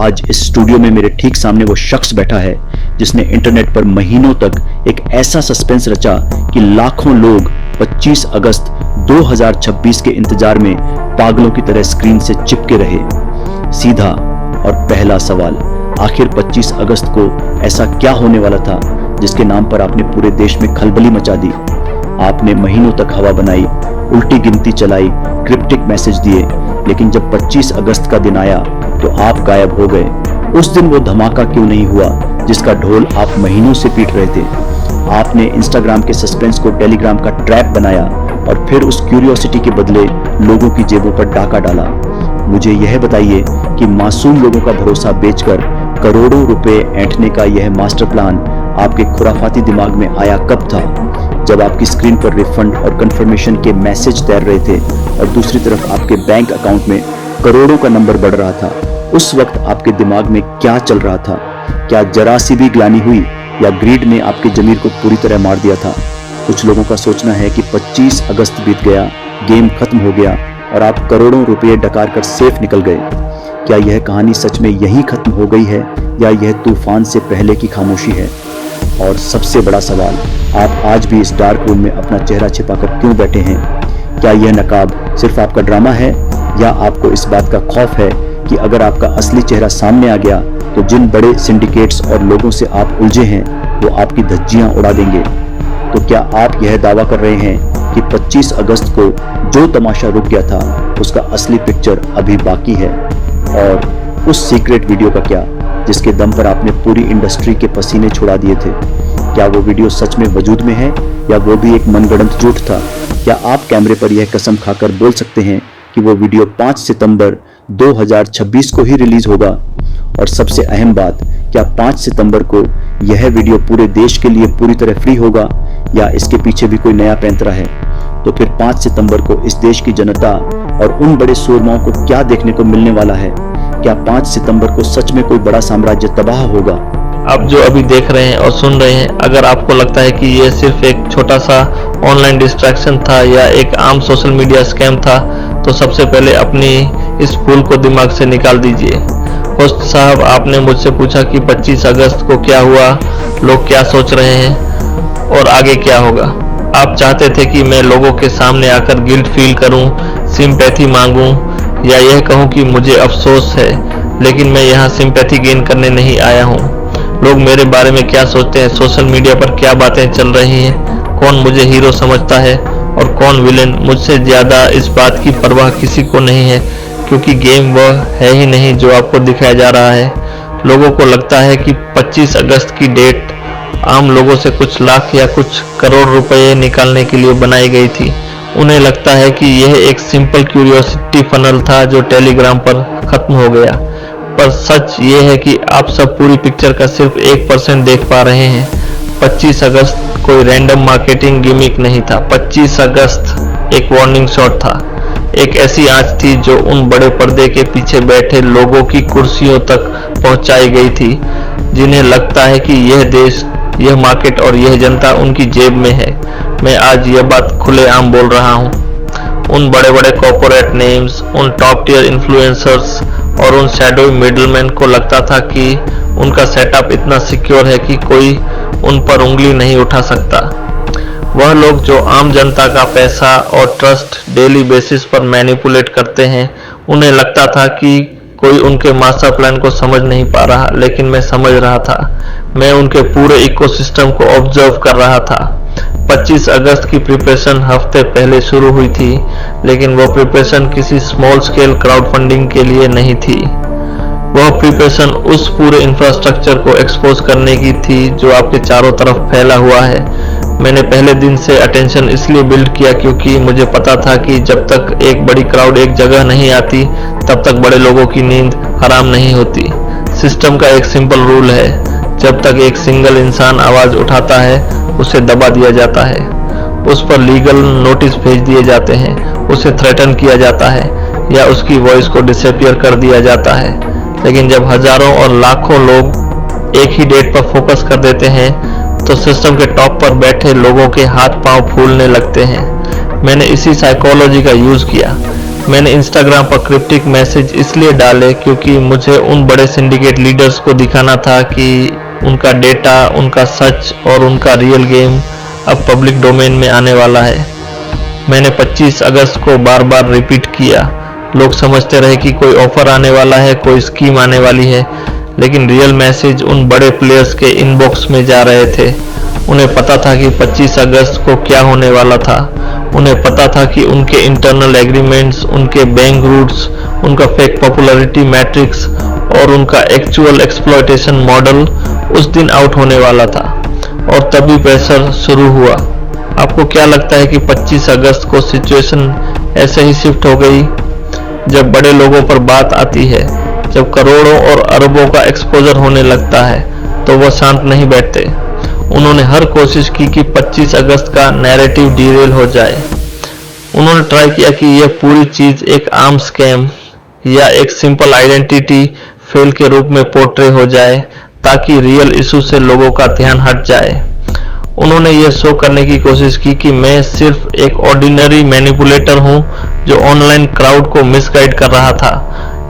आज इस स्टूडियो में मेरे ठीक सामने वो शख्स बैठा है जिसने इंटरनेट पर महीनों तक एक ऐसा सस्पेंस रचा कि लाखों लोग 25 अगस्त 2026 के इंतजार में पागलों की तरह स्क्रीन से चिपके रहे। सीधा और पहला सवाल, आखिर 25 अगस्त को ऐसा क्या होने वाला था जिसके नाम पर आपने पूरे देश में खलबली मचा दी? आपने महीनों तक हवा बनाई, उल्टी गिनती चलाई, क्रिप्टिक मैसेज दिए, लेकिन जब 25 अगस्त का दिन आया तो आप गायब हो गए। उस दिन वो धमाका क्यों नहीं हुआ जिसका ढोल आप महीनों से पीट रहे थे? आपने इंस्टाग्राम के सस्पेंस को टेलीग्राम का ट्रैप बनाया और फिर उस क्यूरियोसिटी के बदले लोगों की जेबों पर डाका डाला। मुझे यह बताइए कि मासूम लोगों का भरोसा बेचकर करोड़ों रुपए ऐंठने का यह मास्टर प्लान आपके खुराफाती दिमाग में आया कब था, जब आपकी स्क्रीन पर रिफंड और कंफर्मेशन के मैसेज तैर रहे थे और दूसरी तरफ आपके बैंक अकाउंट में करोड़ों का नंबर बढ़ रहा था? उस वक्त आपके दिमाग में क्या चल रहा था? क्या जरा सी भी ग्लानि हुई या ग्रीड ने आपके जमीर को पूरी तरह मार दिया था? कुछ लोगों का सोचना है कि 25 अगस्त बीत गया, गेम खत्म हो गया और आप करोड़ों रुपए डकार कर सेफ निकल गए। क्या यह कहानी सच में यहीं खत्म हो गई है या यह तूफान से पहले की खामोशी है? और सबसे बड़ा सवाल, आप आज भी इस डार्क रूम में अपना चेहरा छिपाकर क्यों बैठे हैं? क्या यह नकाब सिर्फ आपका ड्रामा है या आपको इस बात का खौफ है कि अगर आपका असली चेहरा सामने आ गया तो जिन बड़े सिंडिकेट्स और लोगों से आप उलझे हैं वो आपकी धज्जियां उड़ा देंगे? तो क्या आप यह दावा कर रहे हैं कि 25 अगस्त को जो तमाशा रुक गया था उसका असली पिक्चर अभी बाकी है? और उस सीक्रेट वीडियो का क्या, जिसके दम पर आपने पूरी इंडस्ट्री के पसीने छुड़ा दिए थे? क्या वो वीडियो सच में वजूद में है या वो भी एक मनगढ़ंत झूठ था? क्या आप कैमरे पर यह कसम खाकर बोल सकते हैं कि वो वीडियो 5 सितंबर 2026 को ही रिलीज होगा? और सबसे अहम बात, क्या 5 सितंबर को यह वीडियो पूरे देश के लिए पूरी तरह फ्री होगा या इसके पीछे भी कोई नया पैंतरा है? तो फिर 5 सितंबर को इस देश की जनता और उन बड़े सूरमाओं को क्या देखने को मिलने वाला है? क्या 5 सितंबर को सच में कोई बड़ा साम्राज्य तबाह होगा? आप जो अभी देख रहे हैं और सुन रहे हैं, अगर आपको लगता है कि यह सिर्फ एक छोटा सा ऑनलाइन डिस्ट्रैक्शन था या एक आम सोशल मीडिया स्कैम था, तो सबसे पहले अपनी इस भूल को दिमाग से निकाल दीजिए। होस्ट साहब, आपने मुझसे पूछा कि 25 अगस्त को क्या हुआ, लोग क्या सोच रहे हैं और आगे क्या होगा। आप चाहते थे कि मैं लोगों के सामने आकर गिल्ट फील करूं, सिंपैथी मांगूं या यह कहूं कि मुझे अफसोस है, लेकिन मैं यहाँ सिंपैथी गेन करने नहीं आया हूँ। लोग मेरे बारे में क्या सोचते हैं, सोशल मीडिया पर क्या बातें चल रही हैं, कौन मुझे हीरो समझता है और कौन विलेन, मुझसे ज्यादा इस बात की परवाह किसी को नहीं है, क्योंकि गेम वह है ही नहीं जो आपको दिखाया जा रहा है। लोगों को लगता है कि 25 अगस्त की डेट आम लोगों से कुछ लाख या कुछ करोड़ रुपए निकालने के लिए बनाई गई थी। उन्हें लगता है कि यह एक सिंपल क्यूरियोसिटी फनल था जो टेलीग्राम पर खत्म हो गया। पर सच ये है कि आप सब पूरी पिक्चर का सिर्फ 1% देख पा रहे हैं। 25 अगस्त कोई रैंडम मार्केटिंग गिमिक नहीं था। 25 अगस्त एक वार्निंग शॉट था, एक ऐसी आंच थी जो उन बड़े पर्दे के पीछे बैठे लोगों की कुर्सियों तक पहुंचाई गई थी, जिन्हें लगता है कि यह देश, यह मार्केट और यह जनता उनकी जेब में है। मैं आज यह बात खुलेआम बोल रहा हूँ। उन बड़े बड़े कॉर्पोरेट नेम्स, उन टॉप टियर इन्फ्लुएंसर्स और उन शैडो मिडलमैन को लगता था कि उनका सेटअप इतना सिक्योर है कि कोई उन पर उंगली नहीं उठा सकता। वह लोग जो आम जनता का पैसा और ट्रस्ट डेली बेसिस पर मैनिपुलेट करते हैं, उन्हें लगता था कि कोई उनके मास्टर प्लान को समझ नहीं पा रहा, लेकिन मैं समझ रहा था। मैं उनके पूरे इकोसिस्टम को ऑब्जर्व कर रहा था। 25 अगस्त की प्रिपरेशन हफ्ते पहले शुरू हुई थी, लेकिन वो प्रिपरेशन किसी स्मॉल स्केल क्राउड फंडिंग के लिए नहीं थी। वह प्रिपरेशन उस पूरे इंफ्रास्ट्रक्चर को एक्सपोज करने की थी जो आपके चारों तरफ फैला हुआ है। मैंने पहले दिन से अटेंशन इसलिए बिल्ड किया क्योंकि मुझे पता था कि जब तक एक बड़ी क्राउड एक जगह नहीं आती, तब तक बड़े लोगों की नींद हराम नहीं होती। सिस्टम का एक सिंपल रूल है, जब तक एक सिंगल इंसान आवाज उठाता है, उसे दबा दिया जाता है, उस पर लीगल नोटिस भेज दिए जाते हैं, उसे थ्रेटन किया जाता है या उसकी वॉइस को डिसअपीयर कर दिया जाता है। लेकिन जब हजारों और लाखों लोग एक ही डेट पर फोकस कर देते हैं, तो सिस्टम के टॉप पर बैठे लोगों के हाथ पांव फूलने लगते हैं। मैंने इसी साइकोलॉजी का यूज किया। मैंने इंस्टाग्राम पर क्रिप्टिक मैसेज इसलिए डाले क्योंकि मुझे उन बड़े सिंडिकेट लीडर्स को दिखाना था कि उनका डेटा, उनका सच और उनका रियल गेम अब पब्लिक डोमेन में आने वाला है। मैंने 25 अगस्त को बार बार रिपीट किया। लोग समझते रहे कि कोई ऑफर आने वाला है, कोई स्कीम आने वाली है, लेकिन रियल मैसेज उन बड़े प्लेयर्स के इनबॉक्स में जा रहे थे। उन्हें पता था कि 25 अगस्त को क्या होने वाला था। उन्हें पता था कि उनके इंटरनल एग्रीमेंट्स, उनके बैंक रूट्स, उनका फेक पॉपुलैरिटी मैट्रिक्स और उनका एक्चुअल एक्सप्लॉयटेशन मॉडल उस दिन आउट होने वाला था। और तभी प्रेशर शुरू हुआ। आपको क्या लगता है कि 25 अगस्त को सिचुएशन ऐसे ही शिफ्ट हो गई? जब बड़े लोगों पर बात आती है, जब करोड़ों और अरबों का एक्सपोजर होने लगता है, तो वो शांत नहीं बैठते। उन्होंने हर कोशिश की कि 25 अगस्त का नैरेटिव डीरेल हो जाए। उन्होंने ट्राई किया कि यह पूरी चीज एक आर्म स्कैम या एक सिंपल आइडेंटिटी फेल के रूप में पोर्ट्रे हो जाए, ताकि रियल इशू से लोगों का ध्यान हट जाए। उन्होंने यह शो करने की कोशिश की कि मैं सिर्फ एक ऑर्डिनरी मैनिपुलेटर हूं जो ऑनलाइन क्राउड को मिसगाइड कर रहा था,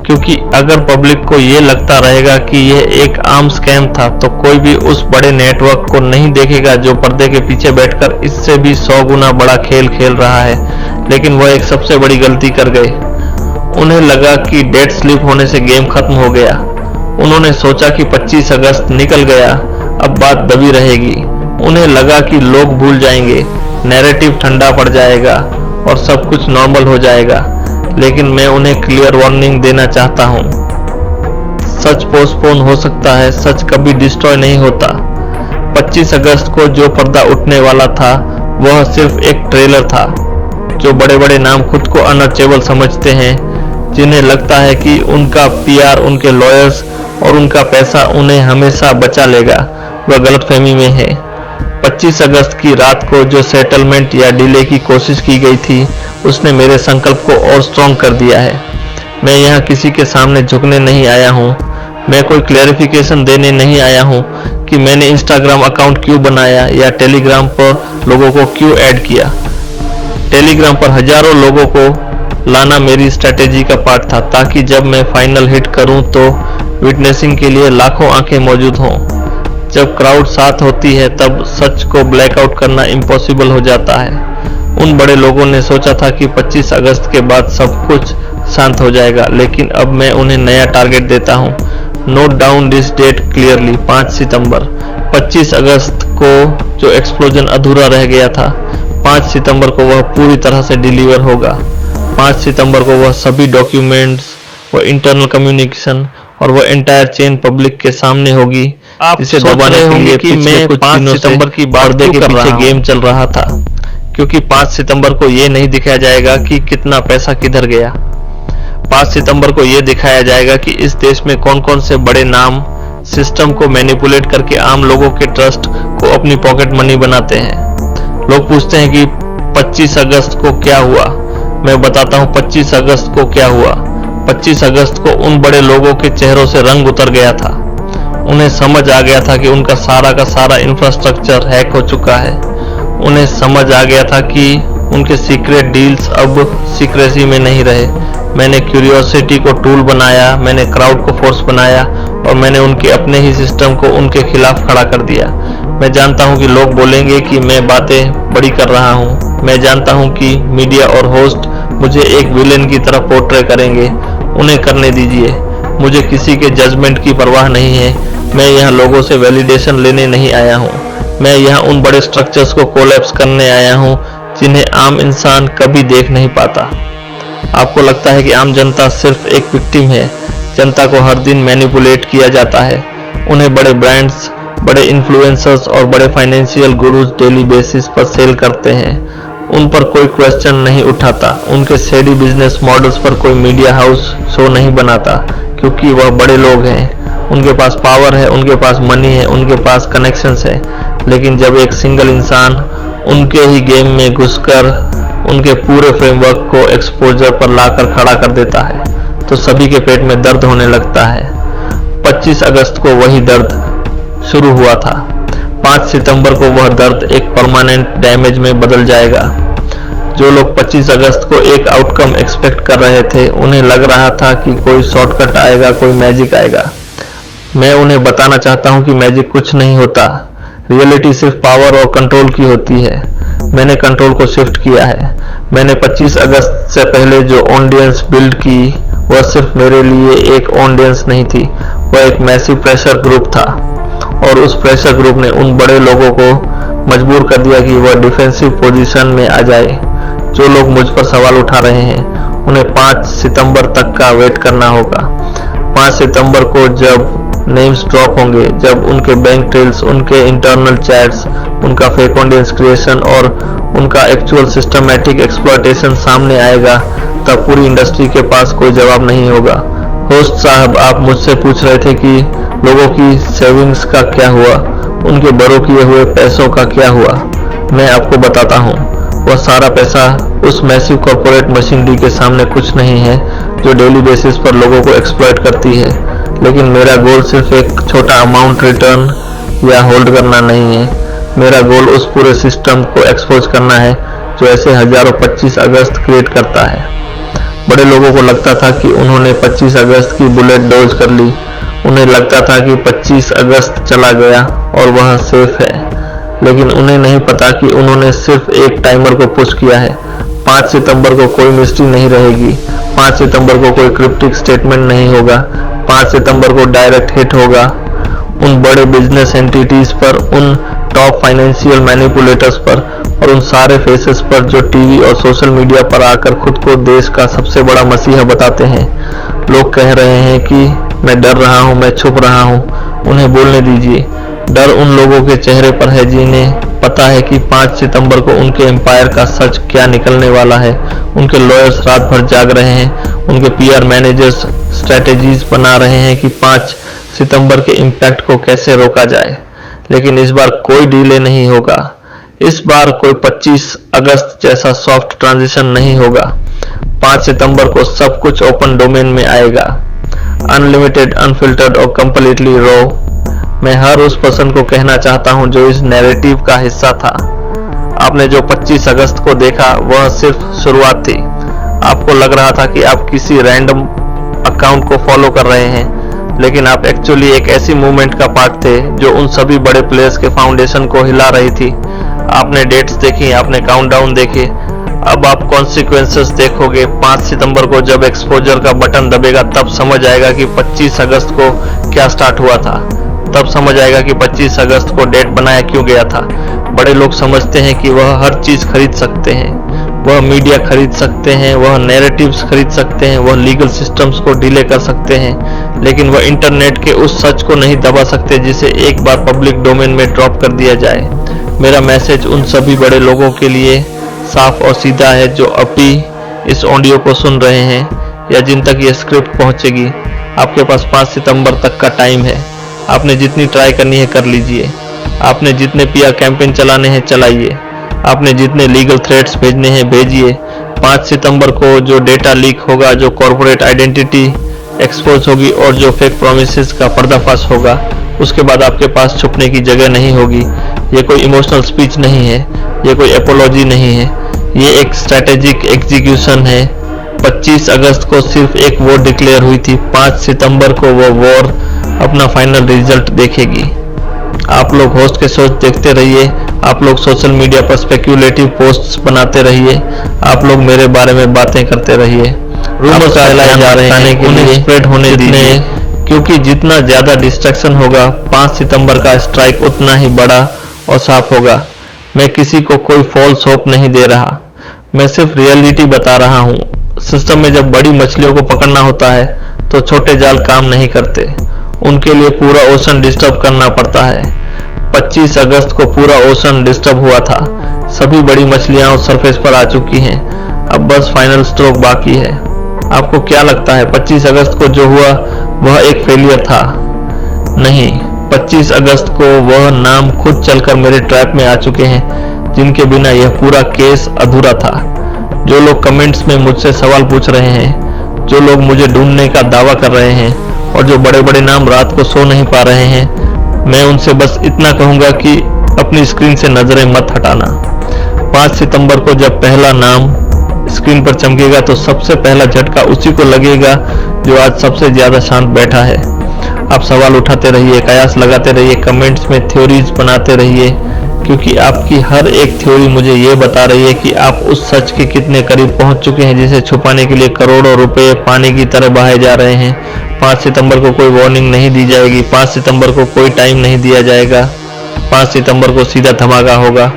क्योंकि अगर पब्लिक को यह लगता रहेगा कि यह एक आम स्कैम था, तो कोई भी उस बड़े नेटवर्क को नहीं देखेगा जो पर्दे के पीछे बैठकर इससे भी 100 गुना बड़ा खेल खेल रहा है। लेकिन वह एक सबसे बड़ी गलती कर गए। उन्हें लगा कि डेट स्लिप होने से गेम खत्म हो गया। उन्होंने सोचा कि 25 अगस्त निकल गया, अब बात दबी रहेगी। उन्हें लगा कि लोग भूल जाएंगे, नैरेटिव ठंडा पड़ जाएगा और सब कुछ नॉर्मल हो जाएगा। लेकिन मैं उन्हें क्लियर वार्निंग देना चाहता हूं। सच पोस्टपोन हो सकता है, सच कभी डिस्ट्रॉय नहीं होता। 25 अगस्त को जो पर्दा उठने वाला था, वह सिर्फ एक ट्रेलर था। जो बड़े बड़े नाम खुद को अनटचेबल समझते हैं, जिन्हें लगता है कि उनका पीआर, उनके लॉयर्स और उनका पैसा उन्हें हमेशा बचा लेगा, वह गलतफहमी में है। 25 अगस्त की रात को जो सेटलमेंट या डिले की कोशिश की गई थी, उसने मेरे संकल्प को और स्ट्रॉन्ग कर दिया है। मैं यहाँ किसी के सामने झुकने नहीं आया हूँ। मैं कोई क्लैरिफिकेशन देने नहीं आया हूँ कि मैंने इंस्टाग्राम अकाउंट क्यों बनाया या टेलीग्राम पर लोगों को क्यों ऐड किया। टेलीग्राम पर हजारों लोगों को लाना मेरी स्ट्रेटेजी का पार्ट था, ताकि जब मैं फाइनल हिट करूं तो विटनेसिंग के लिए लाखों आंखें मौजूद हों। जब क्राउड साथ होती है, तब सच को ब्लैकआउट करना इम्पॉसिबल हो जाता है। उन बड़े लोगों ने सोचा था कि 25 अगस्त के बाद सब कुछ शांत हो जाएगा, लेकिन अब मैं उन्हें नया टारगेट देता हूं। Note down this date clearly, 5 सितंबर। 25 अगस्त को जो एक्सप्लोजन अधूरा रह गया था, 5 सितंबर को वह पूरी तरह से डिलीवर होगा। 5 सितंबर को वह सभी डॉक्यूमेंट्स, वह इंटरनल कम्युनिकेशन और वह एंटायर चेन पब्लिक के सामने होगी। आप इसे सोच दबाने रहे के होंगे लिए कि मैं 5 सितंबर की पर्दे के पीछे गेम चल रहा था, क्योंकि 5 सितंबर को यह नहीं दिखाया जाएगा कि कितना पैसा किधर गया। 5 सितंबर को यह दिखाया जाएगा कि इस देश में कौन कौन से बड़े नाम सिस्टम को मैनिपुलेट करके आम लोगों के ट्रस्ट को अपनी पॉकेट मनी बनाते हैं। लोग पूछते हैं कि 25 अगस्त को क्या हुआ। मैं बताता हूं 25 अगस्त को क्या हुआ। 25 अगस्त को उन बड़े लोगों के चेहरों से रंग उतर गया था। उन्हें समझ आ गया था कि उनका सारा का सारा इंफ्रास्ट्रक्चर हैक हो चुका है। उन्हें समझ आ गया था कि उनके सीक्रेट डील्स अब सीक्रेसी में नहीं रहे। मैंने क्यूरियोसिटी को टूल बनाया, मैंने क्राउड को फोर्स बनाया और मैंने उनके अपने ही सिस्टम को उनके खिलाफ खड़ा कर दिया। मैं जानता हूं कि लोग बोलेंगे कि मैं बातें बड़ी कर रहा हूं। मैं जानता हूं कि मीडिया और होस्ट मुझे एक विलेन की तरह पोर्ट्रे करेंगे। उन्हें करने दीजिए। मुझे किसी के जजमेंट की परवाह नहीं है। मैं यहाँ लोगों से वैलिडेशन लेने नहीं आया हूँ। मैं यहाँ उन बड़े स्ट्रक्चर्स को कोलैप्स करने आया हूँ जिन्हें आम इंसान कभी देख नहीं पाता। आपको लगता है कि आम जनता सिर्फ एक विक्टिम है। जनता को हर दिन मैनिपुलेट किया जाता है। उन्हें बड़े ब्रांड्स, बड़े इन्फ्लुएंसर्स और बड़े फाइनेंशियल गुरुज डेली बेसिस पर सेल करते हैं। उन पर कोई क्वेश्चन नहीं उठाता। उनके शेडी बिजनेस मॉडल्स पर कोई मीडिया हाउस शो नहीं बनाता, क्योंकि वह बड़े लोग हैं। उनके पास पावर है, उनके पास मनी है, उनके पास कनेक्शंस है। लेकिन जब एक सिंगल इंसान उनके ही गेम में घुसकर उनके पूरे फ्रेमवर्क को एक्सपोजर पर लाकर खड़ा कर देता है, तो सभी के पेट में दर्द होने लगता है। 25 अगस्त को वही दर्द शुरू हुआ था। 5 सितंबर को वह दर्द एक परमानेंट डैमेज में बदल जाएगा। जो लोग 25 अगस्त को एक आउटकम एक्सपेक्ट कर रहे थे, उन्हें लग रहा था कि कोई शॉर्टकट आएगा, कोई मैजिक आएगा। मैं उन्हें बताना चाहता हूं कि मैजिक कुछ नहीं होता। रियलिटी सिर्फ पावर और कंट्रोल की होती है। मैंने कंट्रोल को शिफ्ट किया है। मैंने 25 अगस्त से पहले जो ऑडियंस बिल्ड की, वह सिर्फ मेरे लिए एक ऑडियंस नहीं थी, वह एक मैसिव प्रेशर ग्रुप था। और उस प्रेशर ग्रुप ने उन बड़े लोगों को मजबूर कर दिया कि वह डिफेंसिव पोजीशन में आ जाए। जो लोग मुझ पर सवाल उठा रहे हैं, उन्हें 5 सितंबर तक का वेट करना होगा। 5 सितंबर को जब नेम्स ड्रॉप होंगे, जब उनके बैंक ट्रेल्स, उनके इंटरनल चैट्स, उनका फेक ऑडियंस क्रिएशन और उनका एक्चुअल सिस्टमैटिक एक्सप्लॉयटेशन सामने आएगा, तब पूरी इंडस्ट्री के पास कोई जवाब नहीं होगा। होस्ट साहब, आप मुझसे पूछ रहे थे कि लोगों की सेविंग्स का क्या हुआ, उनके बड़ों किए हुए पैसों का क्या हुआ। मैं आपको बताता हूँ, वह सारा पैसा उस मैसिव कॉर्पोरेट मशीनरी के सामने कुछ नहीं है जो डेली बेसिस पर लोगों को एक्सप्लॉइट करती है। लेकिन मेरा गोल सिर्फ एक छोटा अमाउंट रिटर्न या होल्ड करना नहीं है। मेरा गोल उस पूरे सिस्टम को एक्सपोज करना है जो ऐसे हजारों 25 अगस्त क्रिएट करता है। बड़े लोगों को लगता था कि उन्होंने 25 अगस्त की बुलेट डॉज कर ली। उन्हें लगता था कि 25 अगस्त चला गया और वह सेफ है, लेकिन उन्हें नहीं पता कि उन्होंने सिर्फ एक टाइमर को पुश किया है। 5 सितंबर को कोई मिस्ट्री नहीं रहेगी। 5 सितंबर को कोई क्रिप्टिक स्टेटमेंट नहीं होगा। 5 सितंबर को डायरेक्ट हिट होगा उन बड़े बिजनेस एंटिटीज पर, उन टॉप फाइनेंशियल मैनिपुलेटर्स पर और उन सारे फेसेस पर जो टीवी और सोशल मीडिया पर आकर खुद को देश का सबसे बड़ा मसीहा बताते हैं। लोग कह रहे हैं कि मैं डर रहा हूं, मैं छुप रहा हूं। उन्हें बोलने दीजिए। डर उन लोगों के चेहरे पर है जिन्हें पता है कि 5 सितंबर को उनके एम्पायर का सच क्या निकलने वाला है। उनके लॉयर्स रात भर जाग रहे हैं। उनके पीआर मैनेजर्स स्ट्रेटेजीज बना रहे हैं कि 5 सितंबर के इम्पैक्ट को कैसे रोका जाए। लेकिन इस बार कोई डिले नहीं होगा। इस बार कोई 25 अगस्त जैसा सॉफ्ट ट्रांजिशन नहीं होगा। 5 सितंबर को सब कुछ ओपन डोमेन में आएगा, अनलिमिटेड, अनफिल्टर्ड और कंप्लीटली रॉ। मैं हर उस पर्सन को कहना चाहता हूं जो इस नैरेटिव का हिस्सा था, आपने जो 25 अगस्त को देखा वह सिर्फ शुरुआत थी। आपको लग रहा था कि आप किसी रैंडम अकाउंट को फॉलो कर रहे हैं, लेकिन आप एक्चुअली एक ऐसी मूवमेंट का पार्ट थे जो उन सभी बड़े प्लेयर्स के फाउंडेशन को हिला रही थी। आपने डेट्स देखी, आपने काउंटडाउन देखे, अब आप कॉन्सिक्वेंसेस देखोगे। 5 सितंबर को जब एक्सपोजर का बटन दबेगा तब समझ आएगा कि 25 अगस्त को क्या स्टार्ट हुआ था। तब समझ आएगा कि 25 अगस्त को डेट बनाया क्यों गया था। बड़े लोग समझते हैं कि वह हर चीज खरीद सकते हैं, वह मीडिया खरीद सकते हैं, वह नैरेटिव्स खरीद सकते हैं, वह लीगल सिस्टम्स को डिले कर सकते हैं, लेकिन वह इंटरनेट के उस सच को नहीं दबा सकते जिसे एक बार पब्लिक डोमेन में ड्रॉप कर दिया जाए। मेरा मैसेज उन सभी बड़े लोगों के लिए साफ और सीधा है जो अभी इस ऑडियो को सुन रहे हैं या जिन तक यह स्क्रिप्ट पहुंचेगी। आपके पास 5 सितंबर तक का टाइम है। आपने जितनी ट्राई करनी है कर लीजिए। आपने जितने पीआर कैंपेन चलाने हैं चलाइए। आपने जितने लीगल थ्रेट्स भेजने हैं भेजिए। 5 सितंबर को जो डेटा लीक होगा, जो कॉर्पोरेट आइडेंटिटी एक्सपोज होगी और जो फेक प्रोमिसेस का पर्दाफाश होगा, उसके बाद आपके पास छुपने की जगह नहीं होगी। ये कोई इमोशनल स्पीच नहीं है, ये कोई एपोलॉजी नहीं है, ये एक स्ट्रैटेजिक एग्जीक्यूशन है। 25 अगस्त को सिर्फ एक वॉर डिक्लेयर हुई थी। 5 सितंबर को वो वॉर अपना फाइनल रिजल्ट देखेगी। आप लोग होस्ट के सोच देखते रहिए। आप लोग सोशल मीडिया पर स्पेक्यूलेटिव पोस्ट्स बनाते रहिए। आप लोग मेरे बारे में बातें करते रहिए। रूमर्स फैलाए जा रहे हैं, उन्हें स्प्रेड होने दीजिए, क्योंकि जितना ज्यादा डिस्ट्रैक्शन होगा 5 सितंबर का स्ट्राइक उतना ही बड़ा और साफ होगा। मैं किसी को कोई फॉल्स होप नहीं दे रहा, मैं सिर्फ रियलिटी बता रहा हूँ। सिस्टम में जब बड़ी मछलियों को पकड़ना होता है तो छोटे जाल काम नहीं करते, उनके लिए पूरा ओशन डिस्टर्ब करना पड़ता है। 25 अगस्त को पूरा ओशन डिस्टर्ब हुआ था। सभी बड़ी मछलियां उस सरफेस पर आ चुकी हैं, अब बस फाइनल स्ट्रोक बाकी है। आपको क्या लगता है 25 अगस्त को जो हुआ वह एक फेलियर था? नहीं, 25 अगस्त को वह नाम खुद चलकर मेरे ट्रैप में आ चुके हैं जिनके बिना यह पूरा केस अधूरा था। जो लोग कमेंट्स में मुझसे सवाल पूछ रहे हैं, जो लोग मुझे ढूंढने का दावा कर रहे हैं और जो बड़े बड़े नाम रात को सो नहीं पा रहे हैं, मैं उनसे बस इतना कहूंगा कि अपनी स्क्रीन से नजरें मत हटाना। 5 सितंबर को जब पहला नाम स्क्रीन पर चमकेगा तो सबसे पहला झटका उसी को लगेगा जो आज सबसे ज्यादा शांत बैठा है। आप सवाल उठाते रहिए, कयास लगाते रहिए, कमेंट्स में थ्योरीज बनाते रहिए, क्योंकि आपकी हर एक थ्योरी मुझे ये बता रही है कि आप उस सच के कितने करीब पहुंच चुके हैं जिसे छुपाने के लिए करोड़ों रुपए पानी की तरह बहाए जा रहे हैं। 5 सितंबर को कोई वार्निंग नहीं दी जाएगी, 5 सितंबर को कोई टाइम नहीं दिया जाएगा, 5 सितंबर को सीधा धमाका होगा।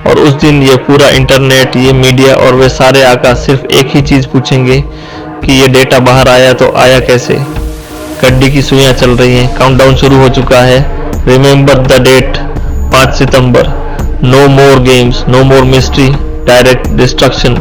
और उस दिन ये पूरा इंटरनेट, ये मीडिया और वे सारे आका सिर्फ एक ही चीज पूछेंगे कि ये डेटा बाहर आया तो आया कैसे। गड्डी की सुइयां चल रही हैं, काउंटडाउन शुरू हो चुका है। रिमेंबर द डेट, 5 सितंबर। No more games, no more mystery, direct destruction.